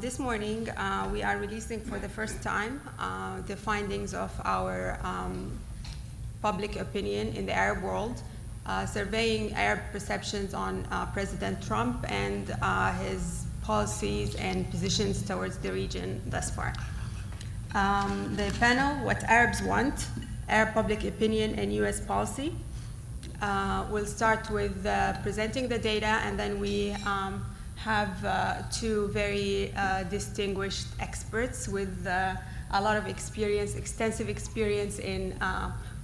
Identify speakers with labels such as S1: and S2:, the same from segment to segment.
S1: This morning, we are releasing for the first time the findings of our public opinion in the Arab world, surveying Arab perceptions on President Trump and his policies and positions towards the region thus far. The panel, What Arabs Want, Arab Public Opinion and U.S. Policy, we'll start with presenting the data, and then we have two very distinguished experts with a lot of experience, extensive experience in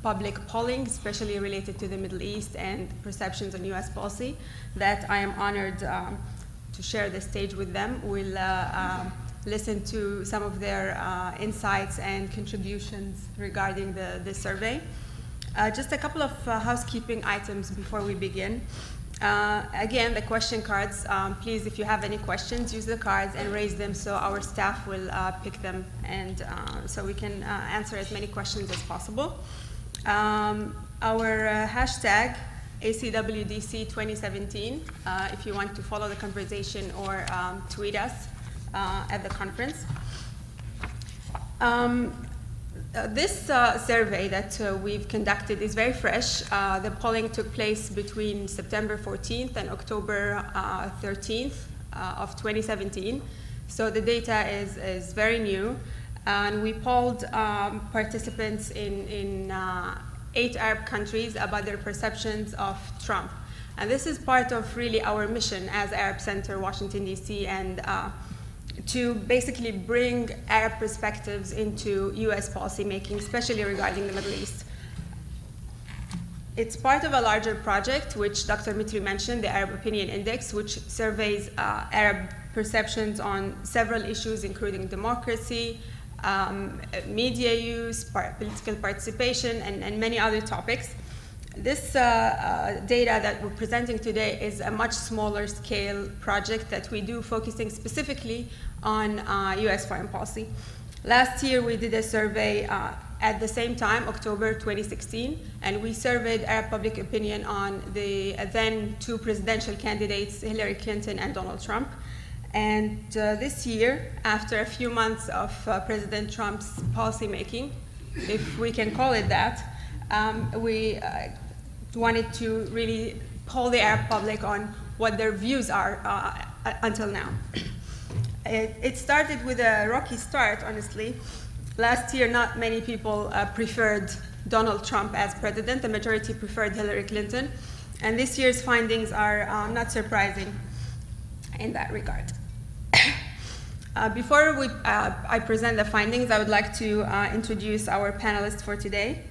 S1: public polling, especially related to the Middle East and perceptions on U.S. policy, that I am honored to share the stage with them. We'll listen to some of their insights and contributions regarding the survey. Just a couple of housekeeping items before we begin. Again, the question cards, please, if you have any questions, use the cards and raise them so our staff will pick them, and so we can answer as many questions as possible. Our hashtag, ACWDC 2017, if you want to follow the conversation or tweet us at the conference. This survey that we've conducted is very fresh. The polling took place between September 14th and October 13th of 2017. So the data is very new. And we polled participants in 8 Arab countries about their perceptions of Trump. And this is part of really our mission as Arab Center, Washington, D.C., and to basically bring Arab perspectives into U.S. policymaking, especially regarding the Middle East. It's part of a larger project, which Dr. Mitri mentioned, the Arab Opinion Index, which surveys Arab perceptions on several issues, including democracy, media use, political participation, and many other topics. This data that we're presenting today is a much smaller scale project that we do focusing specifically on U.S. foreign policy. Last year, we did a survey at the same time, October 2016, and we surveyed Arab public opinion on the then 2 presidential candidates, Hillary Clinton and Donald Trump. And this year, after a few months of President Trump's policymaking, if we can call it that, we wanted to really poll the Arab public on what their views are until now. It started with a rocky start, honestly. Last year, not many people preferred Donald Trump as president. The majority preferred Hillary Clinton. And this year's findings are not surprising in that regard. Before I present the findings, I would like to introduce our panelists for today.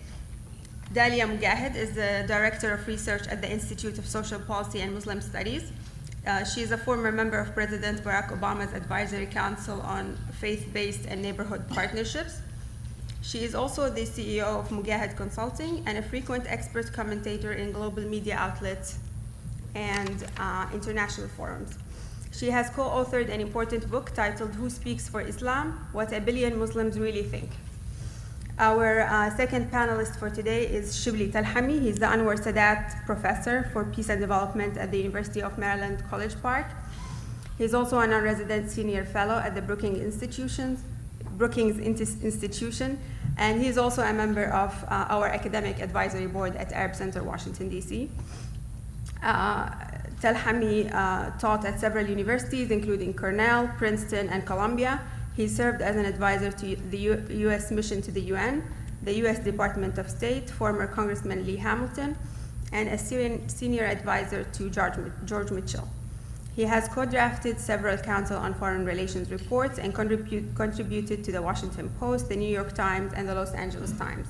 S1: Dalia Mugahed is the Director of Research at the Institute of Social Policy and Muslim Studies. She is a former member of President Barack Obama's Advisory Council on Faith-Based and Neighborhood Partnerships. She is also the CEO of Mugahed Consulting and a frequent expert commentator in global media outlets and international forums. She has co-authored an important book titled Who Speaks for Islam? What a Billion Muslims Really Think. Our second panelist for today is Shibli Talhami. He's the Anwar Sadat Professor for Peace and Development at the University of Maryland, College Park. He's also a non-resident senior fellow at the Brookings Institution, and he's also a member of our academic advisory board at Arab Center, Washington, D.C. Talhami taught at several universities, including Cornell, Princeton, and Columbia. He served as an advisor to the U.S. mission to the UN, the U.S. Department of State, former Congressman Lee Hamilton, and a senior advisor to George Mitchell. He has co-drafted several Council on Foreign Relations reports and contributed to the Washington Post, the New York Times, and the Los Angeles Times,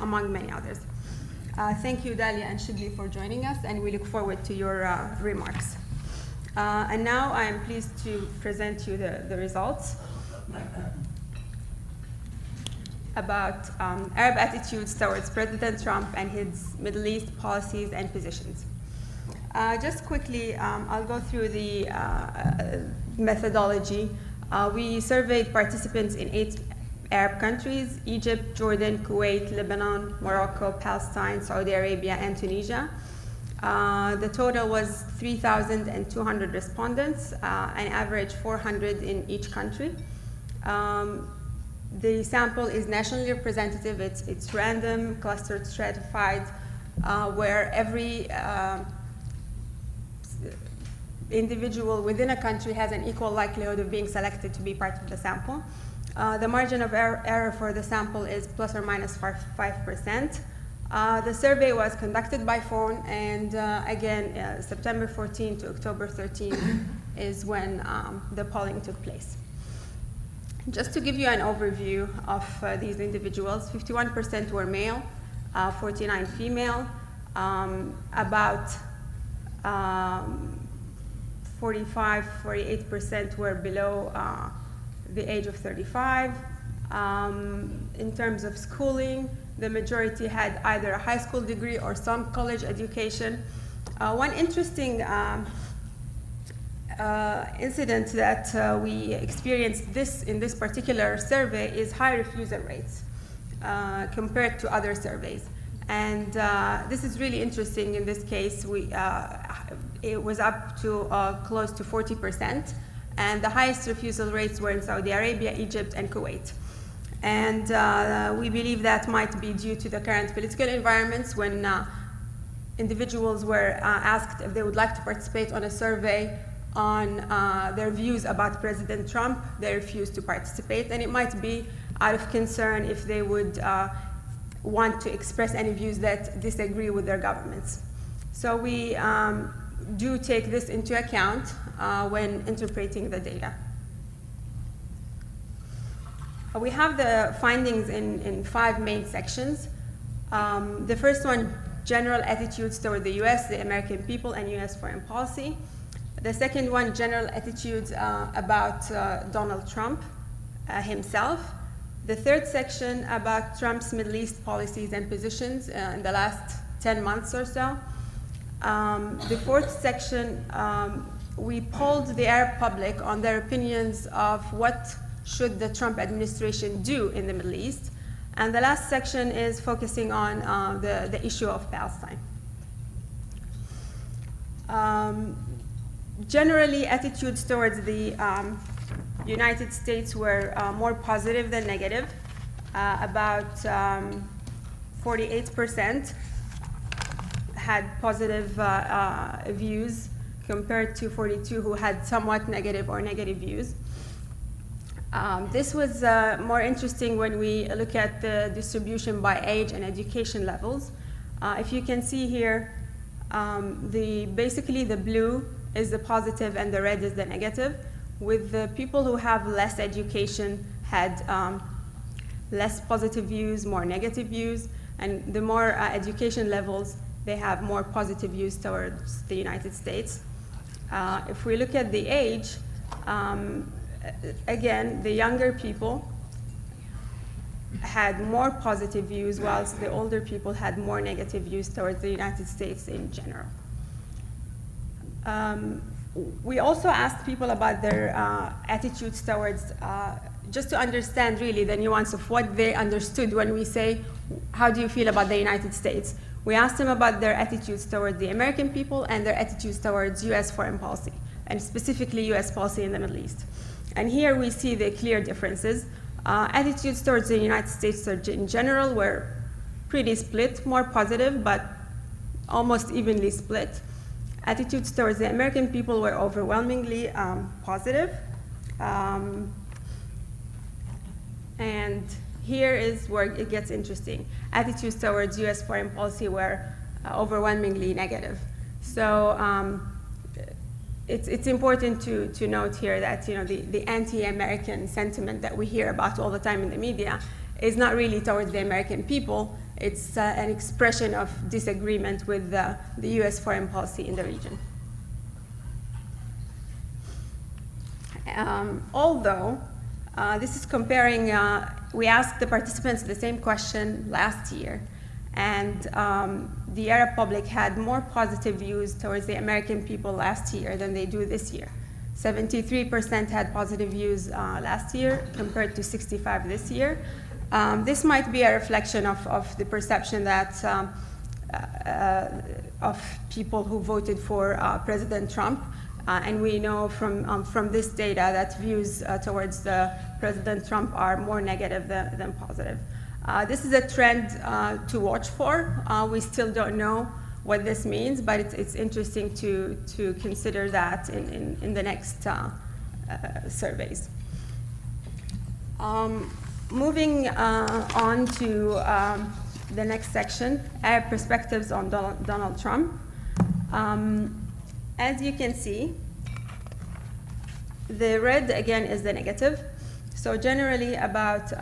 S1: among many others. Thank you, Dalia and Shibli, for joining us, and we look forward to your remarks. And now I am pleased to present you the results about Arab attitudes towards President Trump and his Middle East policies and positions. Just quickly, I'll go through the methodology. We surveyed participants in 8 Arab countries: Egypt, Jordan, Kuwait, Lebanon, Morocco, Palestine, Saudi Arabia, and Tunisia. The total was 3,200 respondents, an average 400 in each country. The sample is nationally representative. It's random, clustered, stratified, where every individual within a country has an equal likelihood of being selected to be part of the sample. The margin of error for the sample is plus or minus 5%. The survey was conducted by phone, and again, September 14 to October 13 is when the polling took place. Just to give you an overview of these individuals, 51% were male, 49 female, about 48% were below the age of 35. In terms of schooling, the majority had either a high school degree or some college education. One interesting incident that we experienced in this particular survey is high refusal rates compared to other surveys. And this is really interesting. In this case, it was up to close to 40%. And the highest refusal rates were in Saudi Arabia, Egypt, and Kuwait. And we believe that might be due to the current political environments. When individuals were asked if they would like to participate on a survey on their views about President Trump, they refused to participate. And it might be out of concern if they would want to express any views that disagree with their governments. So we do take this into account when interpreting the data. We have the findings in 5 main sections. The first one, general attitudes toward the US, the American people, and US foreign policy. The second one, general attitudes about Donald Trump himself. The third section about Trump's Middle East policies and positions in the last 10 months or so. The fourth section, we polled the Arab public on their opinions of what should the Trump administration do in the Middle East. And the last section is focusing on the issue of Palestine. Generally, attitudes towards the United States were more positive than negative. About 48% had positive views compared to 42 who had somewhat negative or negative views. This was more interesting when we look at the distribution by age and education levels. If you can see here, basically the blue is the positive and the red is the negative, with the people who have less education had less positive views, more negative views, and the more education levels, they have more positive views towards the United States. If we look at the age, again, the younger people had more positive views, whilst the older people had more negative views towards the United States in general. We also asked people about their attitudes towards, just to understand really the nuance of what they understood when we say, how do you feel about the United States? We asked them about their attitudes toward the American people and their attitudes towards US foreign policy, and specifically US policy in the Middle East. And here we see the clear differences. Attitudes towards the United States in general were pretty split, more positive, but almost evenly split. Attitudes towards the American people were overwhelmingly positive. And here is where it gets interesting. Attitudes towards US foreign policy were overwhelmingly negative. So it's important to note here that the anti-American sentiment that we hear about all the time in the media is not really towards the American people. It's an expression of disagreement with the US foreign policy in the region. Although this is comparing, we asked the participants the same question last year, and the Arab public had more positive views towards the American people last year than they do this year. 73% had positive views last year compared to 65% this year. This might be a reflection of the perception that of people who voted for President Trump. And we know from this data that views towards President Trump are more negative than positive. This is a trend to watch for. We still don't know what this means, but it's interesting to consider that in the next surveys. Moving on to the next section, Arab perspectives on Donald Trump. As you can see, the red again is the negative. So generally about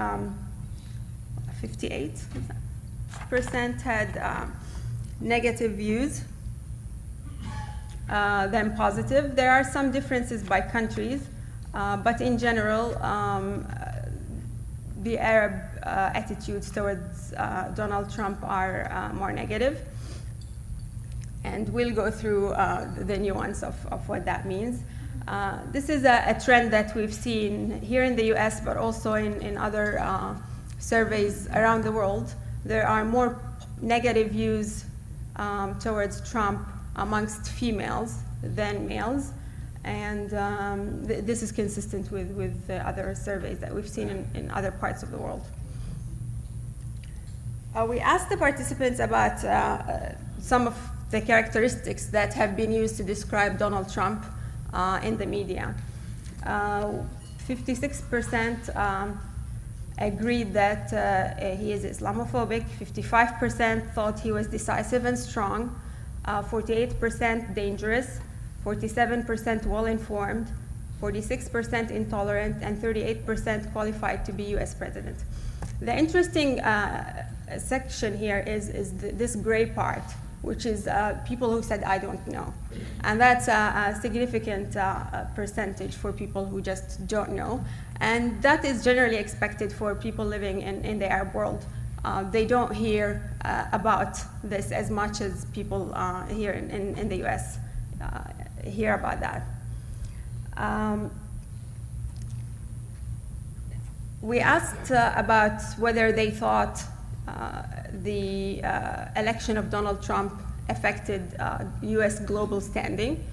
S1: 58% had negative views than positive. There are some differences by countries, but in general, the Arab attitudes towards Donald Trump are more negative. And we'll go through the nuance of what that means. This is a trend that we've seen here in the US, but also in other surveys around the world. There are more negative views towards Trump amongst females than males. And this is consistent with the other surveys that we've seen in other parts of the world. We asked the participants about some of the characteristics that have been used to describe Donald Trump in the media. 56% agreed that he is Islamophobic, 55% thought he was decisive and strong, 48% dangerous, 47% well-informed, 46% intolerant, and 38% qualified to be US president. The interesting section here is this gray part, which is people who said, I don't know. And that's a significant percentage for people who just don't know. And that is generally expected for people living in the Arab world. They don't hear about this as much as people here in the US hear about that. We asked about whether they thought the election of Donald Trump affected US global standing.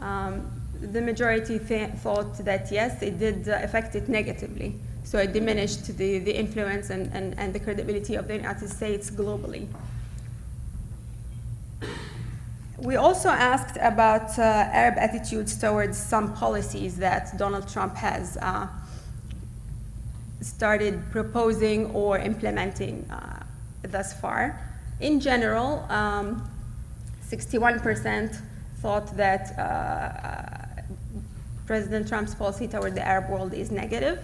S1: The majority thought that yes, it did affect it negatively. So it diminished the influence and the credibility of the United States globally. We also asked about Arab attitudes towards some policies that Donald Trump has started proposing or implementing thus far. In general, 61% thought that President Trump's policy toward the Arab world is negative.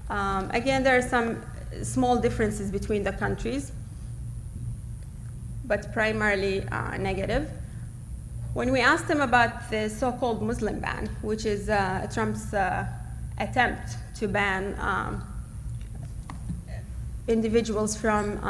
S1: Again, there are some small differences between the countries, but primarily negative. When we asked them about the so-called Muslim ban, which is Trump's attempt to ban individuals from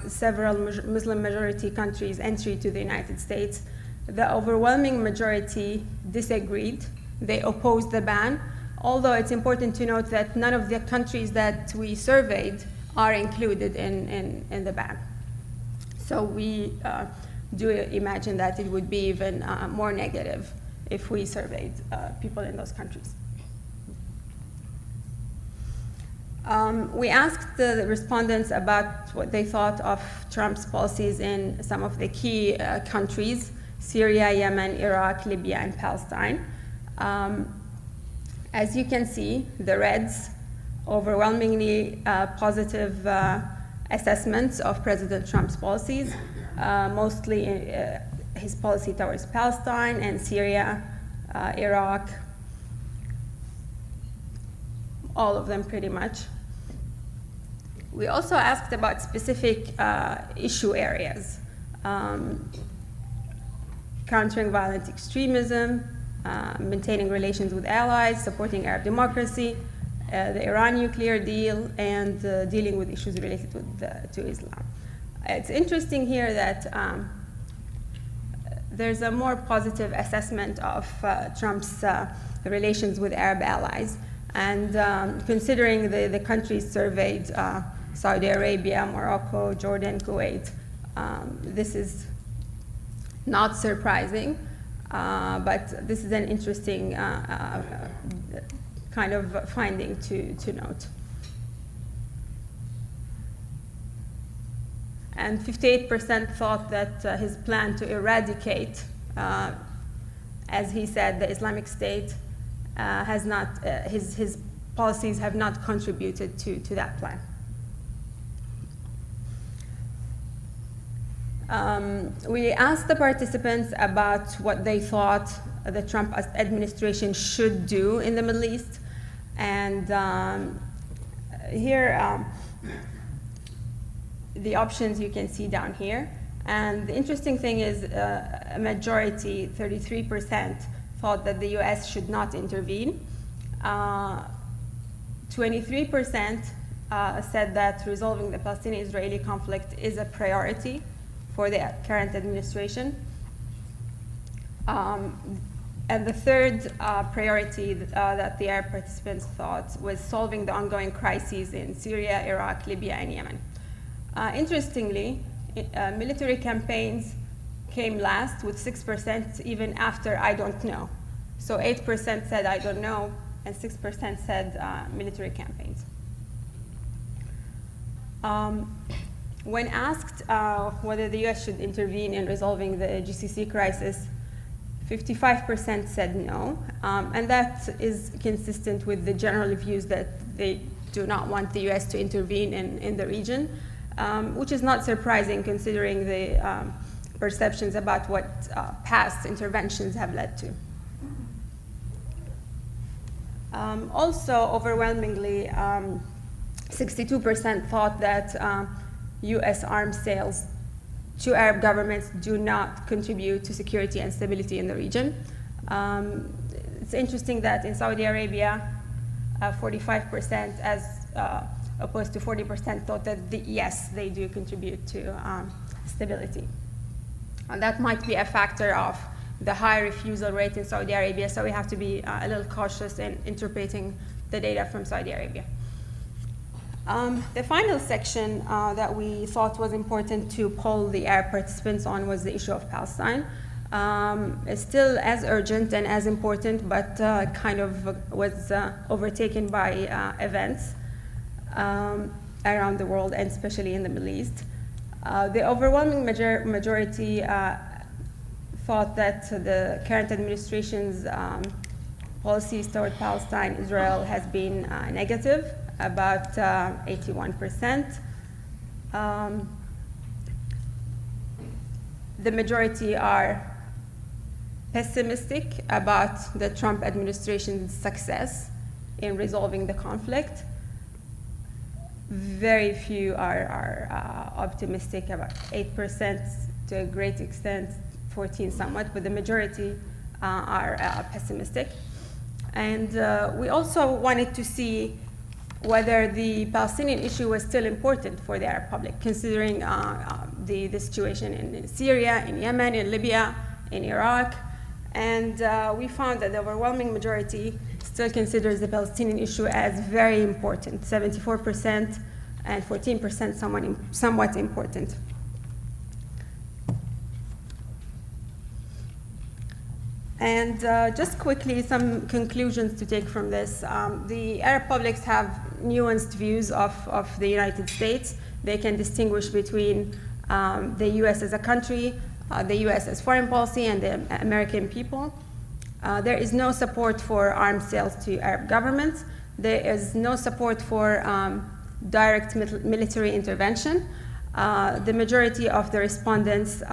S1: several Muslim majority countries' entry to the United States, the overwhelming majority disagreed. They opposed the ban, although it's important to note that none of the countries that we surveyed are included in the ban. So we do imagine that it would be even more negative if we surveyed people in those countries. We asked the respondents about what they thought of Trump's policies in some of the key countries: Syria, Yemen, Iraq, Libya, and Palestine. As you can see, the reds, overwhelmingly positive assessments of President Trump's policies, mostly his policy towards Palestine and Syria, Iraq, all of them pretty much. We also asked about specific issue areas: countering violent extremism, maintaining relations with allies, supporting Arab democracy, the Iran nuclear deal, and dealing with issues related to Islam. It's interesting here that there's a more positive assessment of Trump's relations with Arab allies. And considering the countries surveyed, Saudi Arabia, Morocco, Jordan, Kuwait, this is Not surprising, but this is an interesting kind of finding to note. And 58% thought that his plan to eradicate, as he said, the Islamic State has not, his policies have not contributed to that plan. We asked the participants about what they thought the Trump administration should do in the Middle East. And here, the options you can see down here. And the interesting thing is a majority, 33%, thought that the US should not intervene. 23% said that resolving the Palestinian-Israeli conflict is a priority for the current administration. And the third priority that the Arab participants thought was solving the ongoing crises in Syria, Iraq, Libya, and Yemen. Interestingly, military campaigns came last with 6%, even after I don't know. So 8% said I don't know, and 6% said military campaigns. When asked whether the US should intervene in resolving the GCC crisis, 55% said no, and that is consistent with the general views that they do not want the US to intervene in the region, which is not surprising considering the perceptions about what past interventions have led to. Also, overwhelmingly, 62% thought that US arms sales to Arab governments do not contribute to security and stability in the region. It's interesting that in Saudi Arabia, 45% as opposed to 40% thought that yes, they do contribute to stability. And that might be a factor of the high refusal rate in Saudi Arabia, so we have to be a little cautious in interpreting the data from Saudi Arabia. The final section that we thought was important to poll the Arab participants on was the issue of Palestine. It's still as urgent and as important, but kind of was overtaken by events around the world, and especially in the Middle East. The overwhelming majority thought that the current administration's policies toward Palestine, Israel has been negative, about 81%. The majority are pessimistic about the Trump administration's success in resolving the conflict. Very few are optimistic, about 8% to a great extent, 14 somewhat, but the majority are pessimistic. And we also wanted to see whether the Palestinian issue was still important for the Arab public, considering the situation in Syria, in Yemen, in Libya, in Iraq. And we found that the overwhelming majority still considers the Palestinian issue as very important, 74% and 14% somewhat important. And just quickly, some conclusions to take from this. The Arab publics have nuanced views of the United States. They can distinguish between the US as a country, the US as foreign policy, and the American people. There is no support for arms sales to Arab governments. There is no support for direct military intervention. The majority of the respondents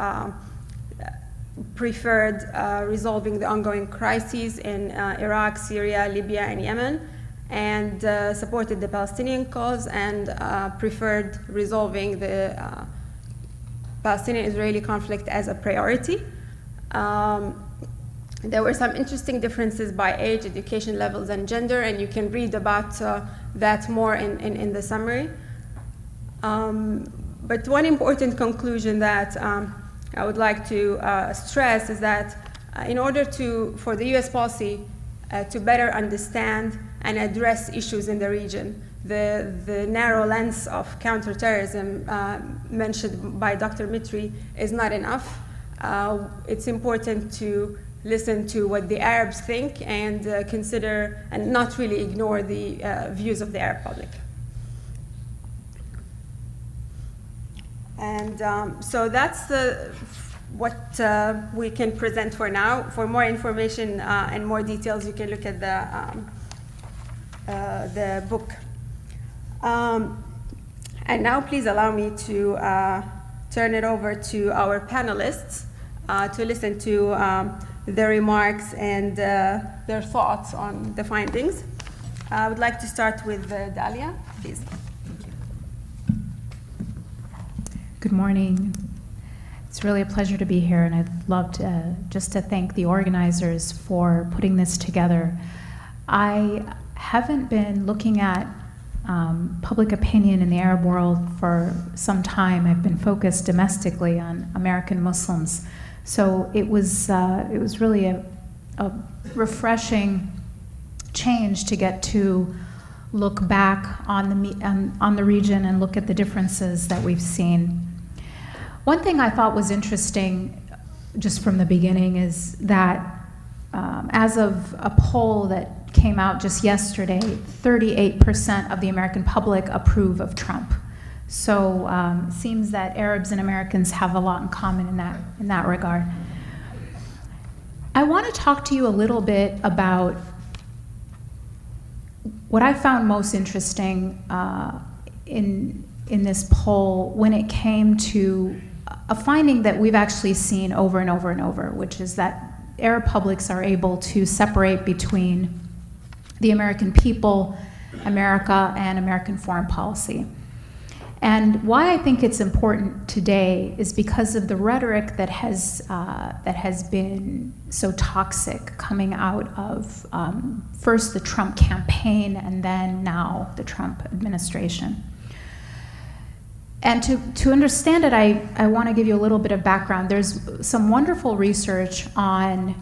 S1: preferred resolving the ongoing crises in Iraq, Syria, Libya, and Yemen, and supported the Palestinian cause and preferred resolving the Palestinian-Israeli conflict as a priority. There were some interesting differences by age, education levels, and gender, and you can read about that more in the summary. But one important conclusion that I would like to stress is that in order for the US policy to better understand and address issues in the region, the narrow lens of counterterrorism mentioned by Dr. Mitri is not enough. it's important to listen to what the Arabs think and consider and not really ignore the views of the Arab public. And so that's what we can present for now. For more information and more details, you can look at the book. And now please allow me to turn it over to our panelists to listen to their remarks and their thoughts on the findings. I would like to start with Dalia, please. Thank you.
S2: Good morning. It's really a pleasure to be here, and I'd love to just to thank the organizers for putting this together. I haven't been looking at public opinion in the Arab world for some time. I've been focused domestically on American Muslims. So it was really a refreshing change to get to look back on the region and look at the differences that we've seen. One thing I thought was interesting just from the beginning is that as of a poll that came out just yesterday, 38% of the American public approve of Trump. So it seems that Arabs and Americans have a lot in common in that regard. I want to talk to you a little bit about what I found most interesting in this poll when it came to a finding that we've actually seen over and over and over, which is that Arab publics are able to separate between the American people, America, and American foreign policy. And why I think it's important today is because of the rhetoric that has been so toxic coming out of first the Trump campaign and then now the Trump administration. And to understand it, I want to give you a little bit of background. There's some wonderful research on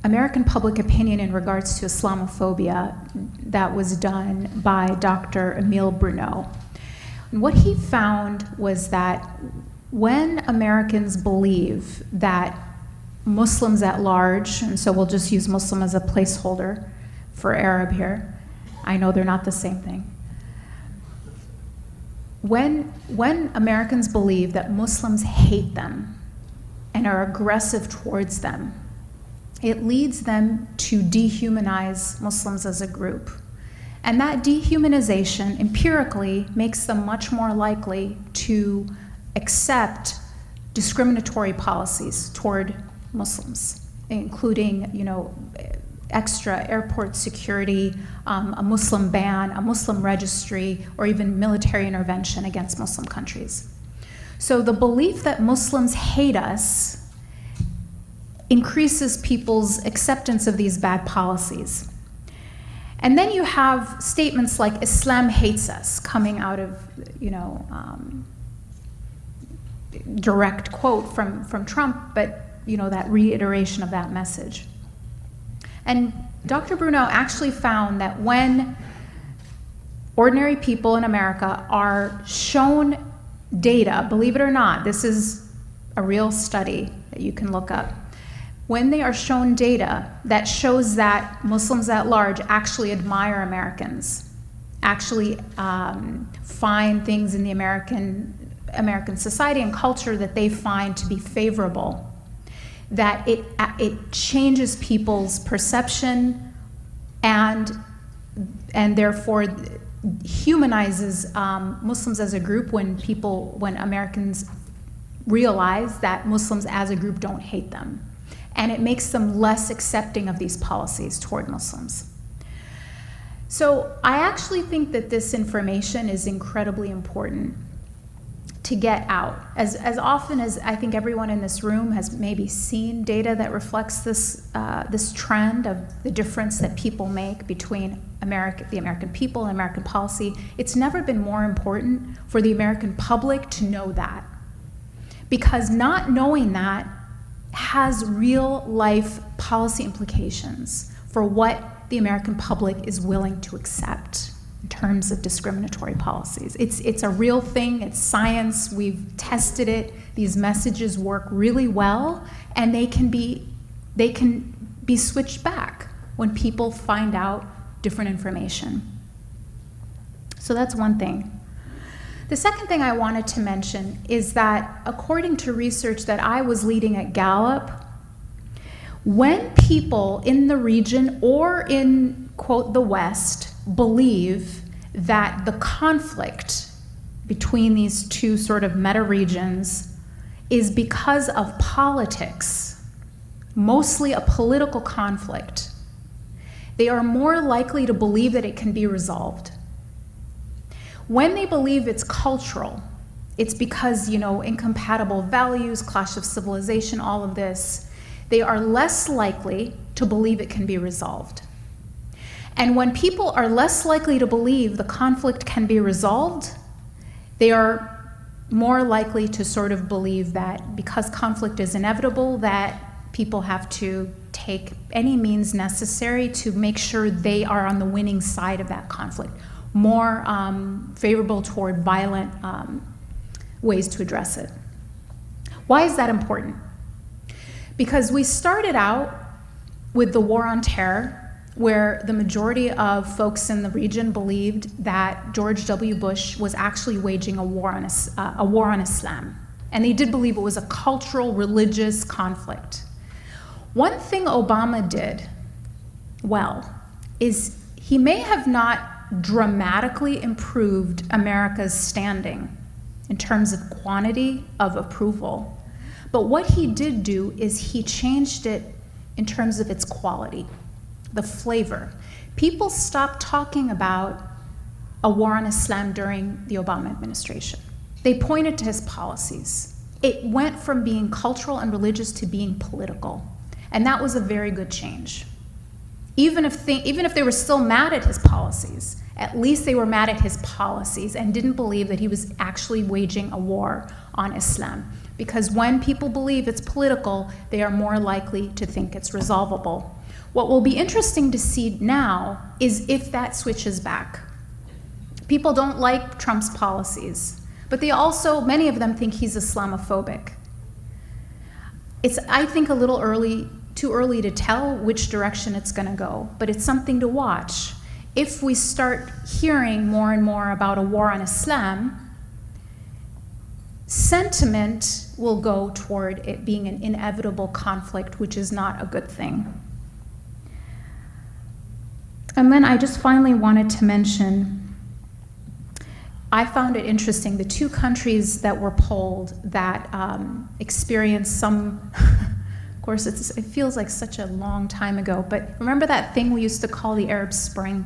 S2: American public opinion in regards to Islamophobia that was done by Dr. Emile Bruno. And what he found was that when Americans believe that Muslims at large, and so we'll just use Muslim as a placeholder for Arab here, I know they're not the same thing. When Americans believe that Muslims hate them and are aggressive towards them, it leads them to dehumanize Muslims as a group. And that dehumanization empirically makes them much more likely to accept discriminatory policies toward Muslims, including, extra airport security, a Muslim ban, a Muslim registry, or even military intervention against Muslim countries. So the belief that Muslims hate us increases people's acceptance of these bad policies. And then you have statements like Islam hates us coming out of, direct quote from Trump, but that reiteration of that message. And Dr. Bruno actually found that when ordinary people in America are shown data, believe it or not, this is a real study that you can look up. When they are shown data that shows that Muslims at large actually admire Americans, actually find things in the American society and culture that they find to be favorable, that it changes people's perception and therefore humanizes Muslims as a group when Americans realize that Muslims as a group don't hate them. And it makes them less accepting of these policies toward Muslims. So I actually think that this information is incredibly important to get out. As often as I think everyone in this room has maybe seen data that reflects this trend of the difference that people make between the American people and American policy, it's never been more important for the American public to know that. Because not knowing that has real life policy implications for what the American public is willing to accept in terms of discriminatory policies. It's a real thing, it's science, we've tested it, these messages work really well, and they can be switched back when people find out different information. So that's one thing. The second thing I wanted to mention is that according to research that I was leading at Gallup, when people in the region or in, quote, the West, believe that the conflict between these two sort of meta-regions is because of politics, mostly a political conflict, they are more likely to believe that it can be resolved. When they believe it's cultural, it's because, incompatible values, clash of civilization, all of this, they are less likely to believe it can be resolved. And when people are less likely to believe the conflict can be resolved, they are more likely to sort of believe that because conflict is inevitable, that people have to take any means necessary to make sure they are on the winning side of that conflict, more favorable toward violent ways to address it. Why is that important? Because we started out with the war on terror, where the majority of folks in the region believed that George W. Bush was actually waging a war on Islam. And they did believe it was a cultural, religious conflict. One thing Obama did well is he may have not dramatically improved America's standing in terms of quantity of approval, but what he did do is he changed it in terms of its quality, the flavor. People stopped talking about a war on Islam during the Obama administration. They pointed to his policies. It went from being cultural and religious to being political, and that was a very good change. Even if they were still mad at his policies, at least they were mad at his policies and didn't believe that he was actually waging a war on Islam. Because when people believe it's political, they are more likely to think it's resolvable. What will be interesting to see now is if that switches back. People don't like Trump's policies, but they also, many of them think he's Islamophobic. It's, I think, a little too early to tell which direction it's going to go, but it's something to watch. If we start hearing more and more about a war on Islam, sentiment will go toward it being an inevitable conflict, which is not a good thing. And then I just finally wanted to mention, I found it interesting, the two countries that were polled that experienced some, of course it feels like such a long time ago, but remember that thing we used to call the Arab Spring?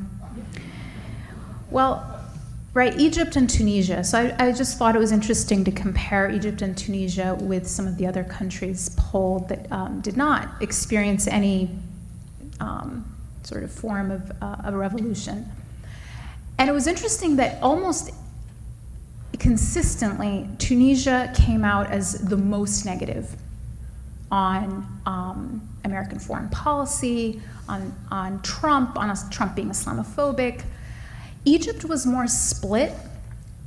S2: Well, right, Egypt and Tunisia. So I just thought it was interesting to compare Egypt and Tunisia with some of the other countries polled that did not experience any sort of form of a revolution. And it was interesting that almost consistently, Tunisia came out as the most negative on American foreign policy, on Trump being Islamophobic. Egypt was more split,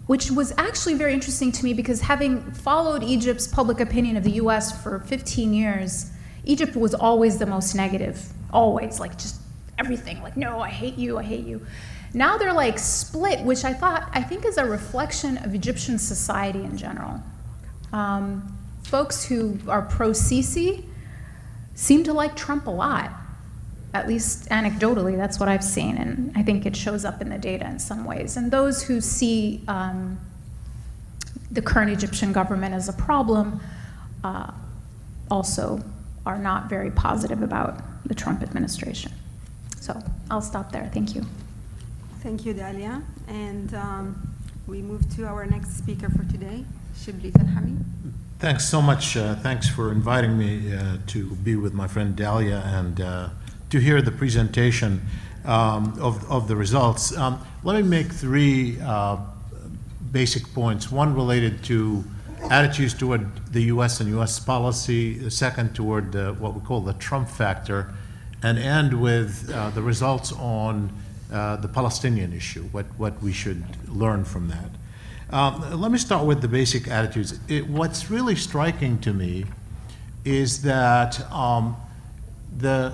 S2: which was actually very interesting to me because having followed Egypt's public opinion of the US for 15 years, Egypt was always the most negative, always, like just everything, like, no, I hate you, I hate you. Now they're like split, which I think is a reflection of Egyptian society in general. Folks who are pro-Sisi seem to like Trump a lot. At least anecdotally, that's what I've seen, and I think it shows up in the data in some ways. And those who see the current Egyptian government as a problem also are not very positive about the Trump administration. So I'll stop there. Thank you.
S1: Thank you, Dalia. And we move to our next speaker for today, Shibli Talhami.
S3: Thanks so much. Thanks for inviting me to be with my friend Dalia and to hear the presentation of the results. Let me make three basic points. One related to attitudes toward the U.S. and U.S. policy. The second toward what we call the Trump factor, and end with the results on the Palestinian issue, what we should learn from that. Let me start with the basic attitudes. What's really striking to me is that the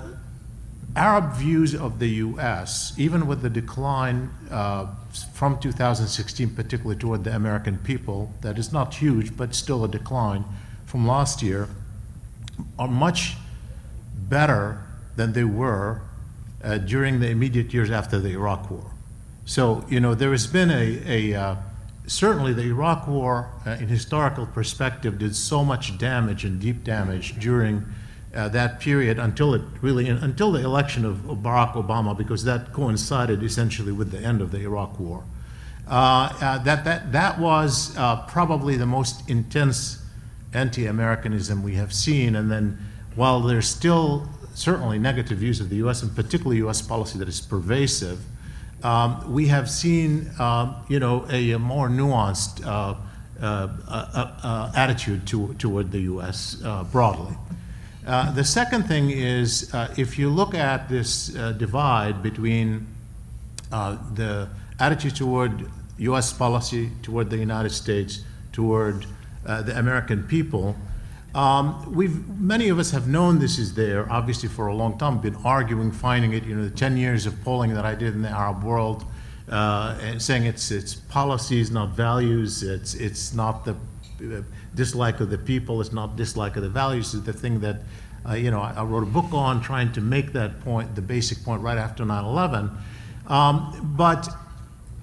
S3: Arab views of the U.S., even with the decline from 2016, particularly toward the American people, that is not huge, but still a decline from last year, are much better than they were during the immediate years after the Iraq War. So, there has been certainly the Iraq War, in historical perspective, did so much damage and deep damage during that period until the election of Barack Obama, because that coincided essentially with the end of the Iraq War. That was probably the most intense anti-Americanism we have seen. And then, while there's still certainly negative views of the U.S. and particularly U.S. policy that is pervasive, we have seen, a more nuanced attitude toward the U.S. Broadly. The second thing is, if you look at this divide between the attitude toward U.S. policy, toward the United States, toward the American people, many of us have known this is there, obviously, for a long time, been arguing, finding it, the 10 years of polling that I did in the Arab world, and saying it's policies, not values, it's not the dislike of the people, it's not dislike of the values, is the thing that, I wrote a book on, trying to make that point, the basic point, right after 9/11. But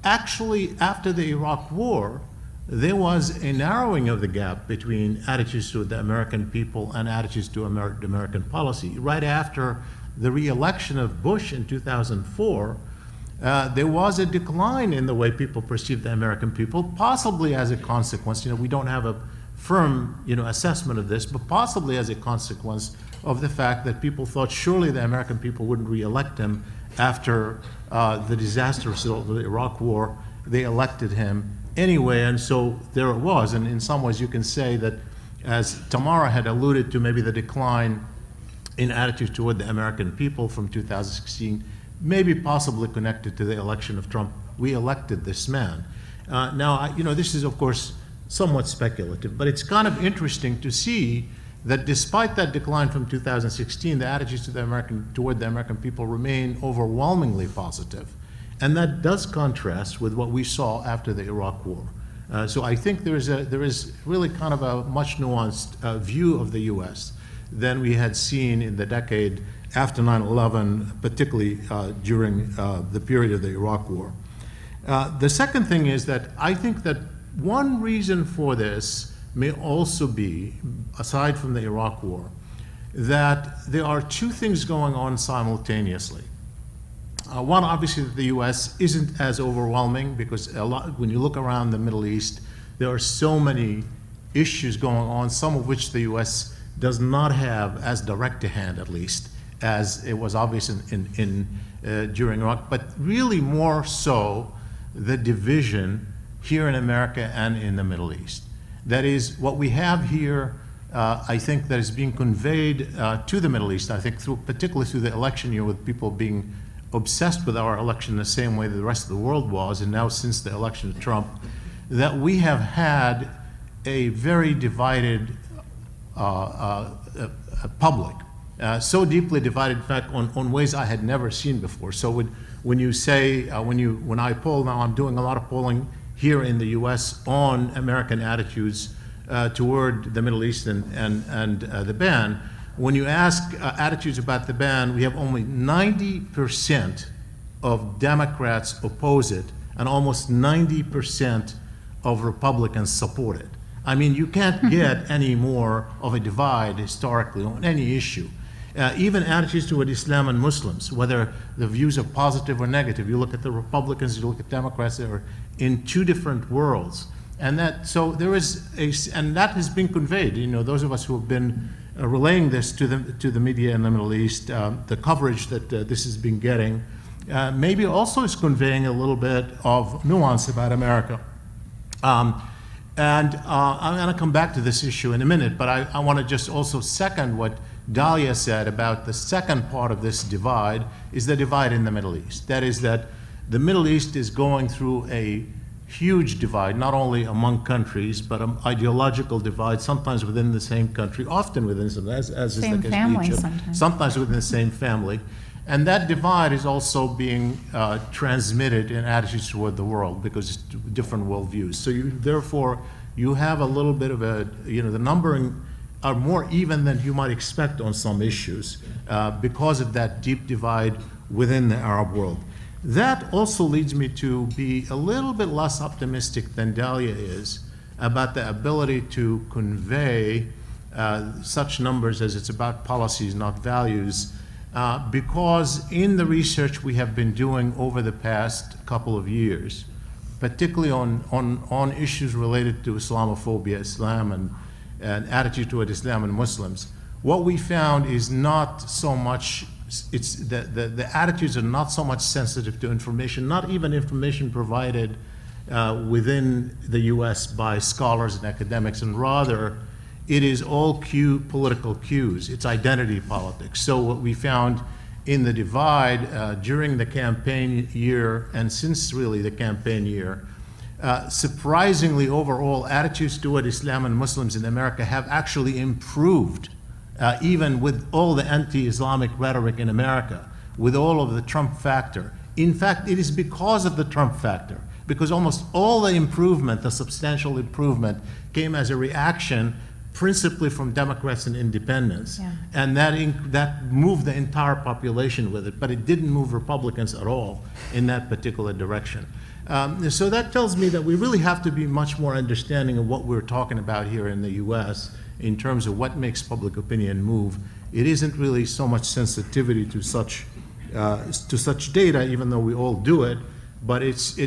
S3: actually, after the Iraq War, there was a narrowing of the gap between attitudes to the American people and attitudes to American policy. Right after the re-election of Bush in 2004, there was a decline in the way people perceived the American people, possibly as a consequence. We don't have a firm, assessment of this, but possibly as a consequence of the fact that people thought surely the American people wouldn't re-elect him after the disastrous result of the Iraq War. They elected him anyway, and so there it was. And in some ways, you can say that, as Tamara had alluded to, maybe the decline in attitude toward the American people from 2016, maybe possibly connected to the election of Trump. We elected this man. Now, this is, of course, somewhat speculative, but it's kind of interesting to see that despite that decline from 2016, the attitudes toward the American people remain overwhelmingly positive. And that does contrast with what we saw after the Iraq War. So I think there is really kind of a much nuanced view of the U.S. than we had seen in the decade after 9/11, particularly during the period of the Iraq War. The second thing is that I think that one reason for this may also be, aside from the Iraq War, that there are two things going on simultaneously. One, obviously, that the U.S. isn't as overwhelming, because when you look around the Middle East, there are so many issues going on, some of which the U.S. does not have as direct a hand, at least, as it was obvious during Iraq, but really more so the division here in America and in the Middle East. That is, what we have here, I think, that is being conveyed to the Middle East, I think, particularly through the election year, with people being obsessed with our election the same way the rest of the world was, and now since the election of Trump, that we have had a very divided public, so deeply divided, in fact, on ways I had never seen before. So when you say, when I poll now, I'm doing a lot of polling here in the U.S. on American attitudes toward the Middle East and the ban. When you ask attitudes about the ban, we have only 90% of Democrats oppose it, and almost 90% of Republicans support it. I mean, you can't get any more of a divide historically on any issue. Even attitudes toward Islam and Muslims, whether the views are positive or negative. You look at the Republicans, you look at Democrats, they are in two different worlds. And that has been conveyed. Those of us who have been relaying this to the media in the Middle East, the coverage that this has been getting, maybe also is conveying a little bit of nuance about America. And I'm going to come back to this issue in a minute, but I want to just also second what Dalia said about the second part of this divide, is the divide in the Middle East. That is that the Middle East is going through a huge divide, not only among countries, but an ideological divide, sometimes within the same country, often within some, as is the
S2: Same
S3: case
S2: family
S3: in Egypt,
S2: sometimes.
S3: within the same family. And that divide is also being transmitted in attitudes toward the world because it's different worldviews. So therefore, you have a little bit of a, the numbering are more even than you might expect on some issues because of that deep divide within the Arab world. That also leads me to be a little bit less optimistic than Dalia is about the ability to convey such numbers as it's about policies, not values, because in the research we have been doing over the past couple of years, particularly on issues related to Islamophobia, Islam, and attitude toward Islam and Muslims, what we found is not so much, it's the attitudes are not so much sensitive to information, not even information provided within the US by scholars and academics, and rather it is all political cues, it's identity politics. So what we found in the divide during the campaign year and since really the campaign year, surprisingly overall attitudes toward Islam and Muslims in America have actually improved, even with all the anti-Islamic rhetoric in America, with all of the Trump factor. In fact, it is because of the Trump factor, because almost all the improvement, the substantial improvement, came as a reaction principally from Democrats and independents.
S2: Yeah.
S3: And that moved the entire population with it, but it didn't move Republicans at all in that particular direction. So that tells me that we really have to be much more understanding of what we're talking about here in the US in terms of what makes public opinion move. It isn't really so much sensitivity to such data, even though we all do it, but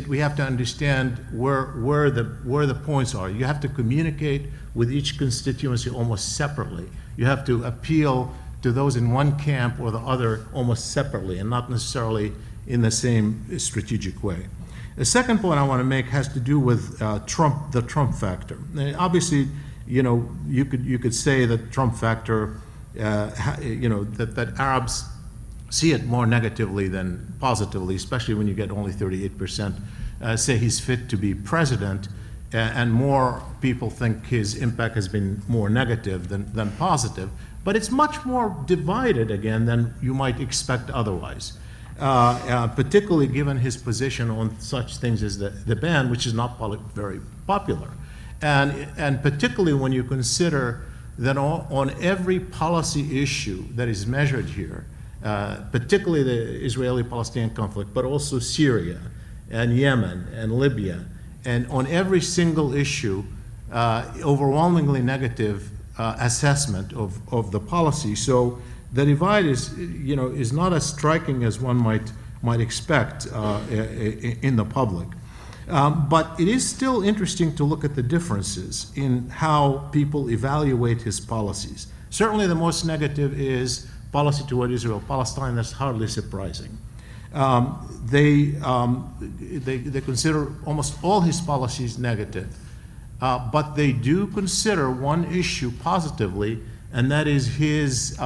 S3: we have to understand where the points are. You have to communicate with each constituency almost separately. You have to appeal to those in one camp or the other almost separately and not necessarily in the same strategic way. The second point I want to make has to do with the Trump factor. Obviously, you could say that Trump factor, that Arabs see it more negatively than positively, especially when you get only 38% say he's fit to be president, and more people think his impact has been more negative than positive. But it's much more divided again than you might expect otherwise, particularly given his position on such things as the ban, which is not very popular. And particularly when you consider that on every policy issue that is measured here, particularly the Israeli-Palestinian conflict, but also Syria and Yemen and Libya, and on every single issue, overwhelmingly negative assessment of the policy. So the divide is not as striking as one might expect in the public. But it is still interesting to look at the differences in how people evaluate his policies. Certainly the most negative is policy toward Israel, Palestine. That's hardly surprising. They consider almost all his policies negative, but they do consider one issue positively, and that is his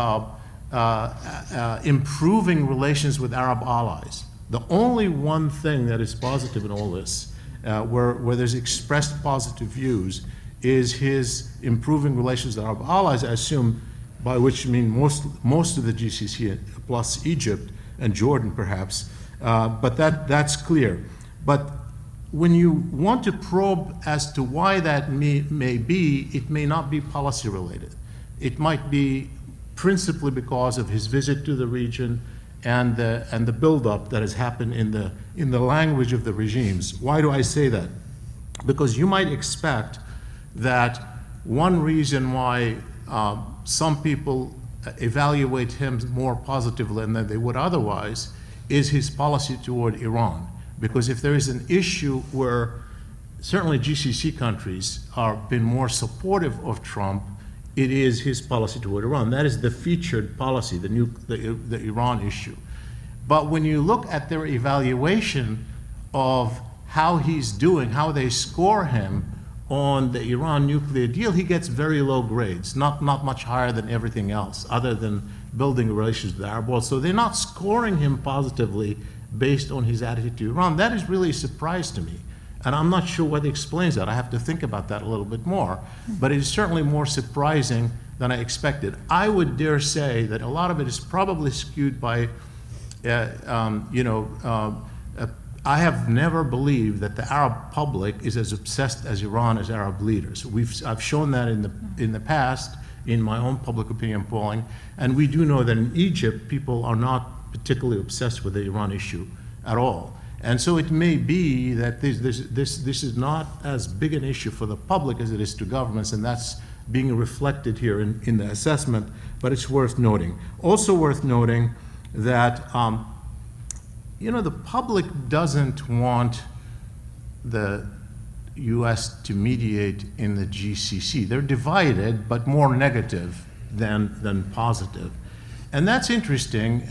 S3: improving relations with Arab allies. The only one thing that is positive in all this, where there's expressed positive views, is his improving relations with Arab allies, I assume, by which I mean most of the GCC plus Egypt and Jordan perhaps, but that's clear. But when you want to probe as to why that may be, it may not be policy related. It might be principally because of his visit to the region and the buildup that has happened in the language of the regimes. Why do I say that? Because you might expect that one reason why some people evaluate him more positively than they would otherwise is his policy toward Iran. Because if there is an issue where certainly GCC countries have been more supportive of Trump, it is his policy toward Iran. That is the featured policy, the Iran issue. But when you look at their evaluation of how he's doing, how they score him on the Iran nuclear deal, he gets very low grades, not much higher than everything else, other than building relations with the Arab world. So they're not scoring him positively based on his attitude to Iran. That is really a surprise to me. And I'm not sure what explains that. I have to think about that a little bit more. But it is certainly more surprising than I expected. I would dare say that a lot of it is probably skewed by, I have never believed that the Arab public is as obsessed as Iran as Arab leaders. I've shown that in the past in my own public opinion polling, and we do know that in Egypt, people are not particularly obsessed with the Iran issue at all. And so it may be that this is not as big an issue for the public as it is to governments, and that's being reflected here in the assessment, but it's worth noting. Also worth noting that the public doesn't want the U.S. to mediate in the GCC. They're divided, but more negative than positive. And that's interesting,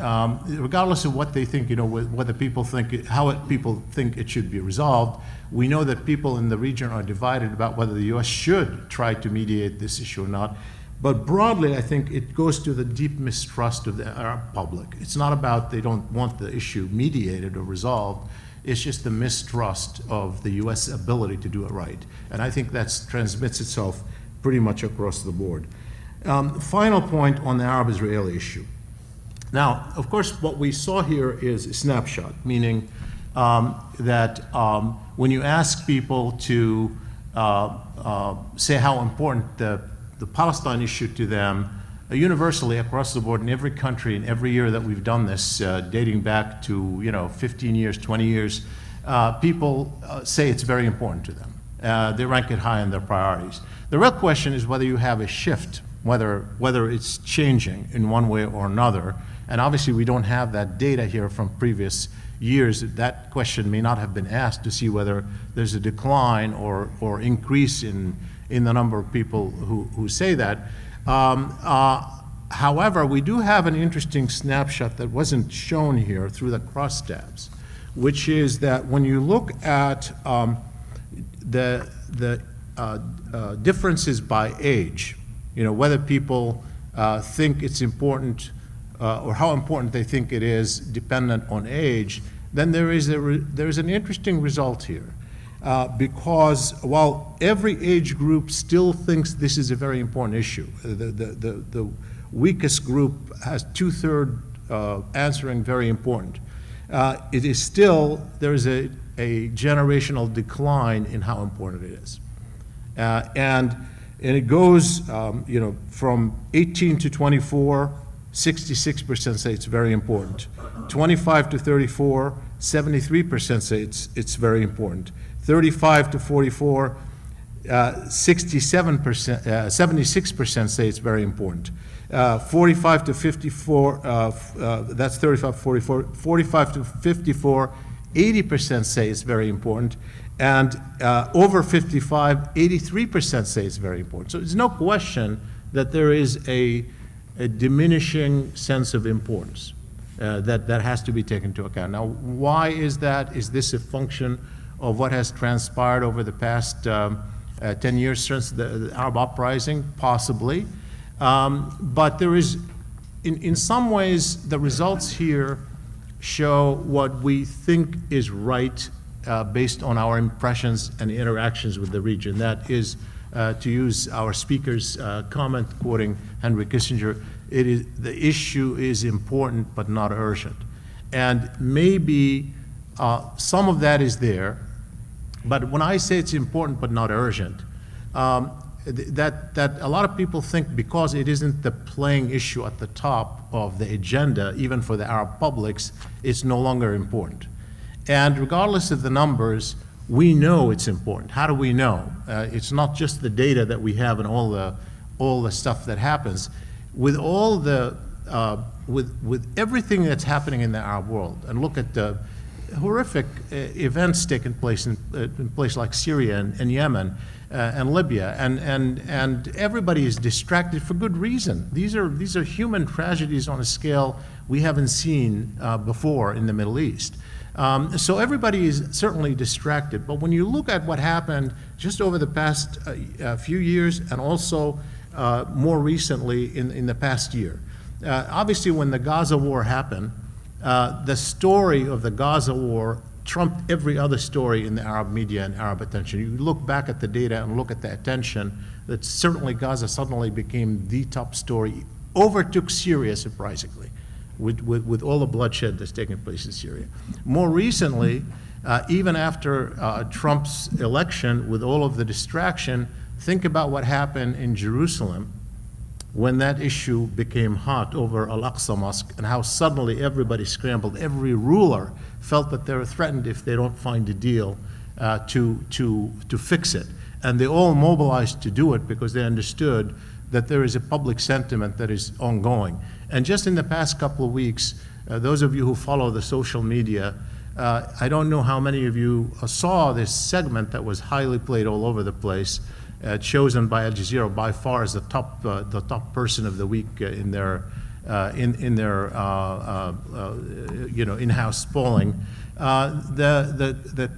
S3: regardless of what they think, whether people think, people think it should be resolved. We know that people in the region are divided about whether the U.S. should try to mediate this issue or not. But broadly, I think it goes to the deep mistrust of the Arab public. It's not about they don't want the issue mediated or resolved. It's just the mistrust of the U.S. ability to do it right. And I think that transmits itself pretty much across the board. Final point on the Arab-Israeli issue. Now, of course, what we saw here is a snapshot, meaning that when you ask people to say how important the Palestine issue to them, universally across the board in every country, in every year that we've done this, dating back to 15 years, 20 years, people say it's very important to them. They rank it high in their priorities. The real question is whether you have a shift, whether it's changing in one way or another. And obviously we don't have that data here from previous years. That question may not have been asked to see whether there's a decline or increase in the number of people who say that. However, we do have an interesting snapshot that wasn't shown here through the crosstabs, which is that when you look at the differences by age, whether people think it's important or how important they think it is dependent on age, then there is an interesting result here. Because while every age group still thinks this is a very important issue, the weakest group has 2/3 answering very important. It is still, there is a generational decline in how important it is. And it goes, from 18 to 24, 66% say it's very important. 25 to 34, 73% say it's very important. 35 to 44, 67%, 76% say it's very important. 45 to 54, that's 35, 44, 45 to 54, 80% say it's very important. And over 55, 83% say it's very important. So there's no question that there is a diminishing sense of importance that has to be taken into account. Now, why is that? Is this a function of what has transpired over the past 10 years since the Arab uprising? Possibly. But there is, in some ways, the results here show what we think is right based on our impressions and interactions with the region. That is, to use our speaker's comment, quoting Henry Kissinger, the issue is important but not urgent. And maybe some of that is there, but when I say it's important but not urgent, that a lot of people think because it isn't the playing issue at the top of the agenda, even for the Arab publics, it's no longer important. And regardless of the numbers, we know it's important. How do we know? It's not just the data that we have and all the stuff that happens. With all the with everything that's happening in the Arab world, and look at the horrific events taking place in places like Syria and Yemen and Libya, and everybody is distracted for good reason. These are human tragedies on a scale we haven't seen before in the Middle East. So everybody is certainly distracted, but when you look at what happened just over the past few years and also more recently in the past year, obviously when the Gaza war happened, The story of the Gaza war trumped every other story in the Arab media and Arab attention. You look back at the data and look at the attention, that certainly Gaza suddenly became the top story, overtook Syria, surprisingly, with all the bloodshed that's taking place in Syria. More recently, even after Trump's election, with all of the distraction, think about what happened in Jerusalem when that issue became hot over Al-Aqsa Mosque, and how suddenly everybody scrambled. Every ruler felt that they were threatened if they don't find a deal to fix it. And they all mobilized to do it because they understood that there is a public sentiment that is ongoing. And just in the past couple of weeks, those of you who follow the social media, I don't know how many of you saw this segment that was highly played all over the place, chosen by Al Jazeera by far as the top person of the week in their in-house polling. The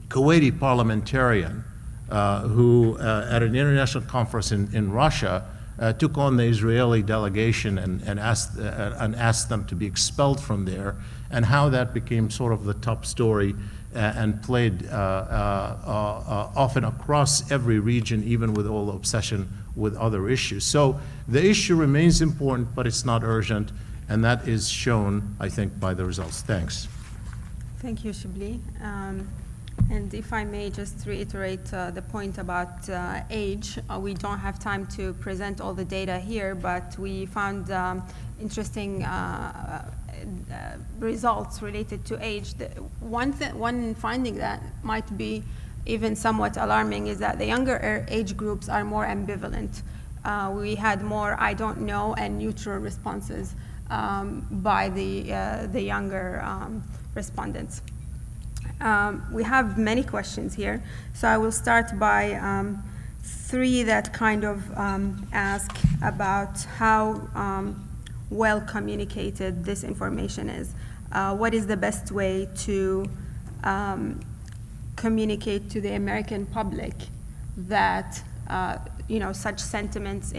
S3: Kuwaiti parliamentarian who at an international conference in Russia took on the Israeli delegation and asked them to be expelled from there, and how that became sort of the top story and played often across every region, even with all the obsession with other issues. So the issue remains important, but it's not urgent, and that is shown, I think, by the results. Thanks.
S1: Thank you, Shibli. And if I may just reiterate the point about age, we don't have time to present all the data here, but we found interesting results related to age. One finding that might be even somewhat alarming is that the younger age groups are more ambivalent. We had more I don't know and neutral responses by the younger respondents. We have many questions here, so I will start by three that kind of ask about how well communicated this information is. What is the best way to communicate to the American public that such sentiments,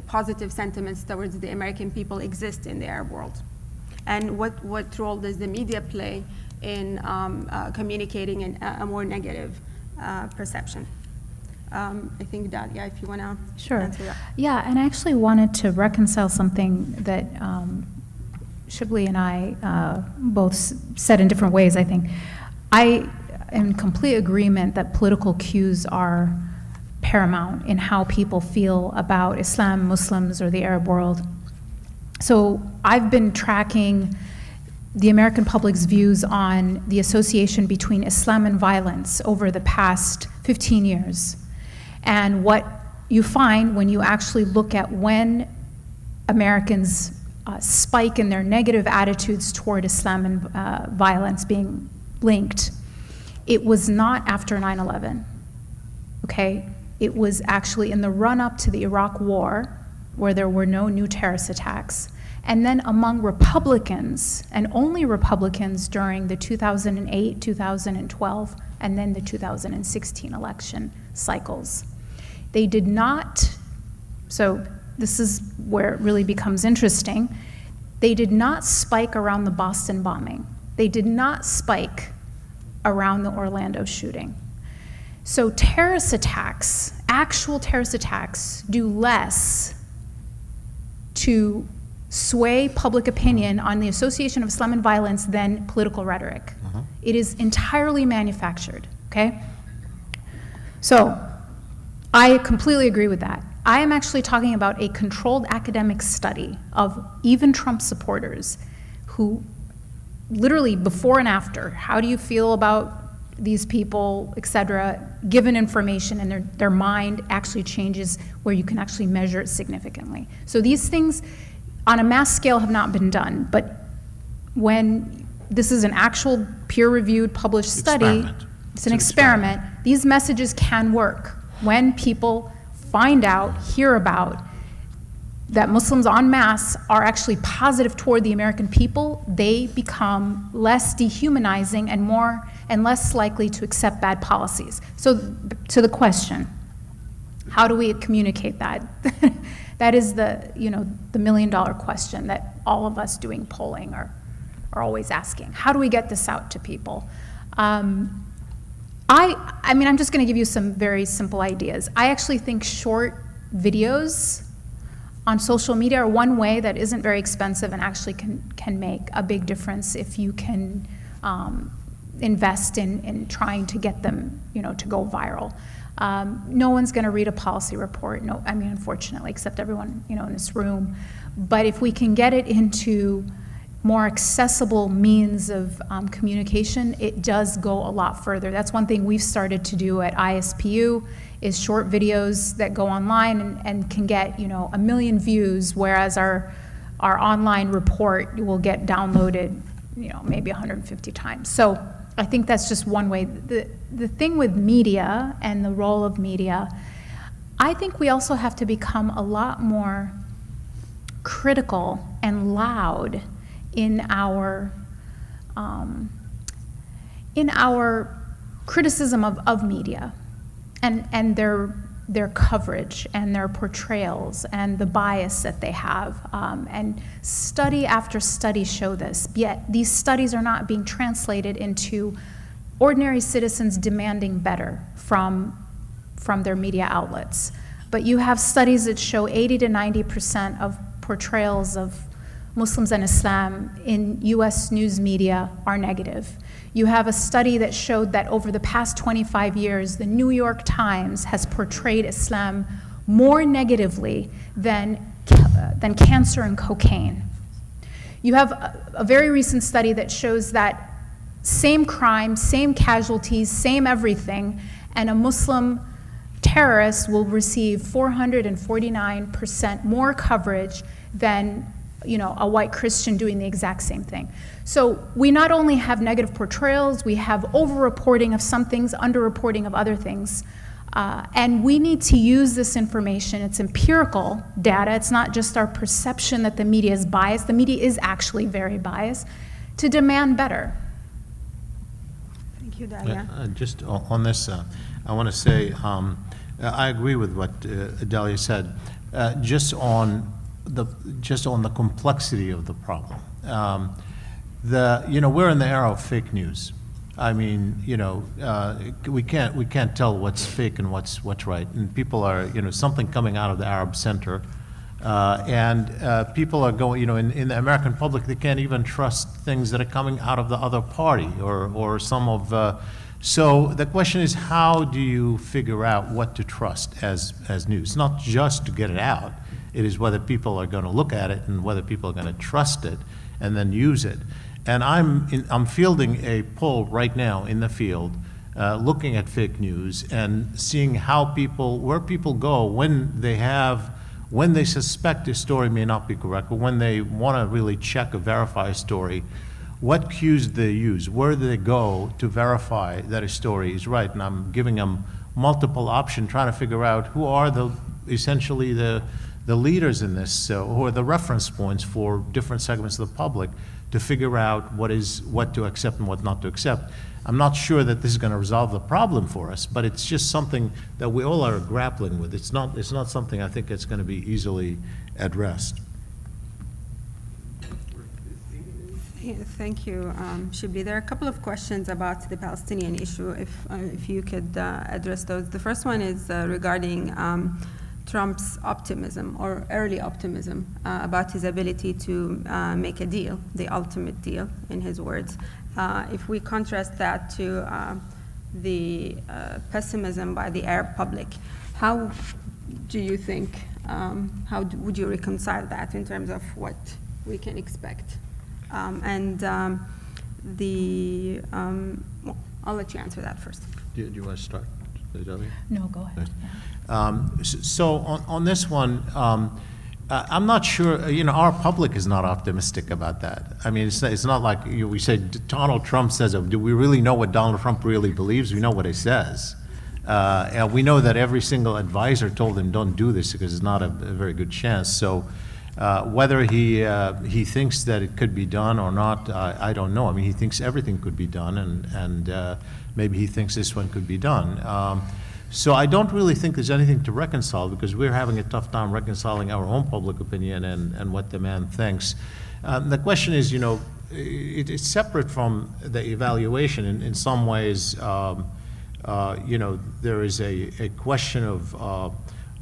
S1: positive sentiments towards the American people exist in the Arab world? And what role does the media play in communicating a more negative perception? I think Dalia, if you want to
S2: Sure.
S1: answer that.
S2: Yeah, and I actually wanted to reconcile something that Shibli and I both said in different ways, I think. I am in complete agreement that political cues are paramount in how people feel about Islam, Muslims, or the Arab world. So I've been tracking the American public's views on the association between Islam and violence over the past 15 years. And what you find when you actually look at when Americans spike in their negative attitudes toward Islam and violence being linked, it was not after 9/11, okay? It was actually in the run-up to the Iraq War, where there were no new terrorist attacks, and then among Republicans, and only Republicans during the 2008, 2012, and then the 2016 election cycles. They did not, so this is where it really becomes interesting, they did not spike around the Boston bombing. They did not spike around the Orlando shooting. So terrorist attacks, actual terrorist attacks, do less to sway public opinion on the association of Islam and violence than political rhetoric. It is entirely manufactured, okay? So I completely agree with that. I am actually talking about a controlled academic study of even Trump supporters who literally before and after, how do you feel about these people, et cetera, given information, and their mind actually changes where you can actually measure it significantly. So these things on a mass scale have not been done, but when this is an actual peer-reviewed published study,
S3: Experiment.
S2: it's an experiment, these messages can work. When people find out, hear about, that Muslims en masse are actually positive toward the American people, they become less dehumanizing and more and less likely to accept bad policies. So to the question, how do we communicate that? That is the $1 million question that all of us doing polling are are always asking, how do we get this out to people? I mean, I'm just going to give you some very simple ideas. I actually think short videos on social media are one way that isn't very expensive and actually can make a big difference if you can invest in trying to get them, to go viral. No one's going to read a policy report, no, I mean, unfortunately, except everyone, in this room. But if we can get it into more accessible means of communication, it does go a lot further. That's one thing we've started to do at ISPU, is short videos that go online and can get, 1 million views, whereas our online report will get downloaded, maybe 150 times. So I think that's just one way. The thing with media and the role of media, I think we also have to become a lot more critical and loud in our criticism of media and their coverage and their portrayals and the bias that they have. And study after study show this, yet these studies are not being translated into ordinary citizens demanding better from their media outlets. But you have studies that show 80 to 90% of portrayals of Muslims and Islam in US news media are negative. You have a study that showed that over the past 25 years, the New York Times has portrayed Islam more negatively than cancer and cocaine. You have a very recent study that shows that same crime, same casualties, same everything, and a Muslim terrorist will receive 449% more coverage than a white Christian doing the exact same thing. So we not only have negative portrayals, we have over-reporting of some things, under-reporting of other things. And we need to use this information. It's empirical data. It's not just our perception that the media is biased. The media is actually very biased, to demand better.
S1: Thank you, Dalia.
S3: Just on this, I want to say, I agree with what Dalia said. Just on the complexity of the problem. We're in the era of fake news. I mean, we can't tell what's fake and what's right. And people are, something coming out of the Arab Center, and people are going, in the American public, they can't even trust things that are coming out of the other party or some of. So the question is, how do you figure out what to trust as news? Not just to get it out. It is whether people are going to look at it and whether people are going to trust it and then use it. And I'm fielding a poll right now in the field, looking at fake news and seeing where people go when they suspect a story may not be correct, or when they want to really check or verify a story. What cues do they use? Where do they go to verify that a story is right? And I'm giving them multiple options, trying to figure out who are essentially the leaders in this, or the reference points for different segments of the public to figure out what to accept and what not to accept. I'm not sure that this is going to resolve the problem for us, but it's just something that we all are grappling with. It's not something I think it's going to be easily addressed.
S1: Thank you, Shibli. There are a couple of questions about the Palestinian issue, if you could address those. The first one is regarding Trump's optimism, or early optimism, about his ability to make a deal, the ultimate deal, in his words. If we contrast that to the pessimism by the Arab public, how do you think, would you reconcile that in terms of what we can expect? I'll let you answer that first.
S3: Do you want to start, Dalia?
S2: No, go ahead.
S3: So on this one, I'm not sure, our public is not optimistic about that. I mean, it's not like we say Donald Trump says, do we really know what Donald Trump really believes? We know what he says. And we know that every single advisor told him, don't do this because it's not a very good chance. So whether he thinks that it could be done or not, I don't know. I mean, he thinks everything could be done, and maybe he thinks this one could be done. So I don't really think there's anything to reconcile, because we're having a tough time reconciling our own public opinion and what the man thinks. The question is, it's separate from the evaluation. In some ways, there is a question of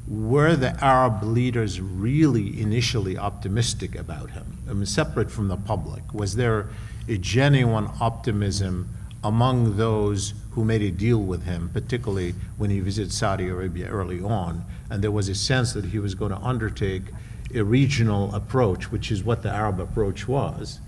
S3: were the Arab leaders really initially optimistic about him? I mean, separate from the public. Was there a genuine optimism among those who made a deal with him, particularly when he visited Saudi Arabia early on? And there was a sense that he was going to undertake a regional approach, which is what the Arab approach was.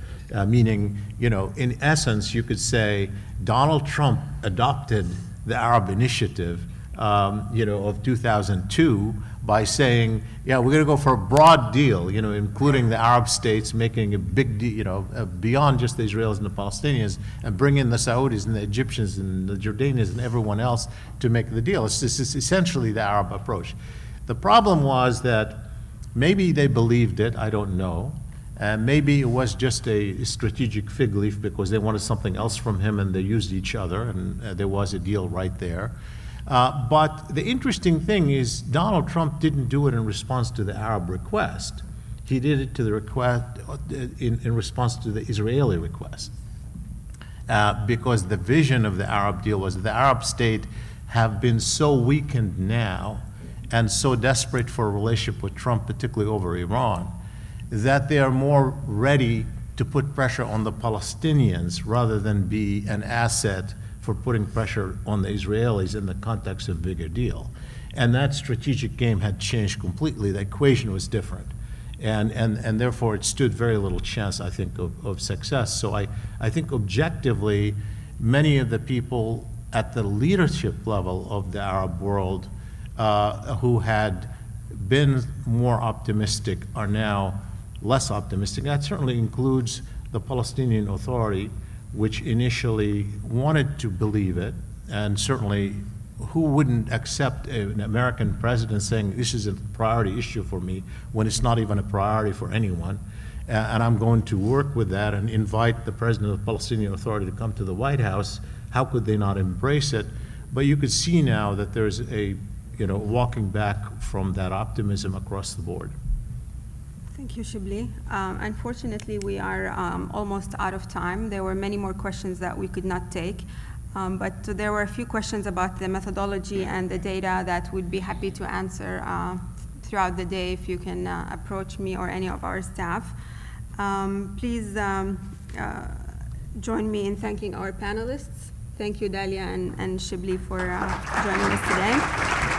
S3: Meaning, in essence, you could say Donald Trump adopted the Arab initiative, of 2002 by saying, yeah, we're going to go for a broad deal, including the Arab states making a big deal, beyond just the Israelis and the Palestinians, and bring in the Saudis and the Egyptians and the Jordanians and everyone else to make the deal. It's essentially the Arab approach. The problem was that maybe they believed it, I don't know. And maybe it was just a strategic fig leaf because they wanted something else from him and they used each other, and there was a deal right there. But the interesting thing is Donald Trump didn't do it in response to the Arab request. He did it to the request in response to the Israeli request. Because the vision of the Arab deal was the Arab state have been so weakened now and so desperate for a relationship with Trump, particularly over Iran, that they are more ready to put pressure on the Palestinians rather than be an asset for putting pressure on the Israelis in the context of a bigger deal. And that strategic game had changed completely. The equation was different. And therefore, it stood very little chance, I think, of success. So I think objectively, many of the people at the leadership level of the Arab world who had been more optimistic are now less optimistic. That certainly includes the Palestinian Authority, which initially wanted to believe it, and certainly who wouldn't accept an American president saying this is a priority issue for me when it's not even a priority for anyone, and I'm going to work with that and invite the president of the Palestinian Authority to come to the White House. How could they not embrace it? But you could see now that there's a walking back from that optimism across the board.
S1: Thank you, Shibli. Unfortunately, we are almost out of time. There were many more questions that we could not take, but there were a few questions about the methodology and the data that we'd be happy to answer throughout the day if you can approach me or any of our staff. Please join me in thanking our panelists. Thank you, Dalia and Shibli, for joining us today.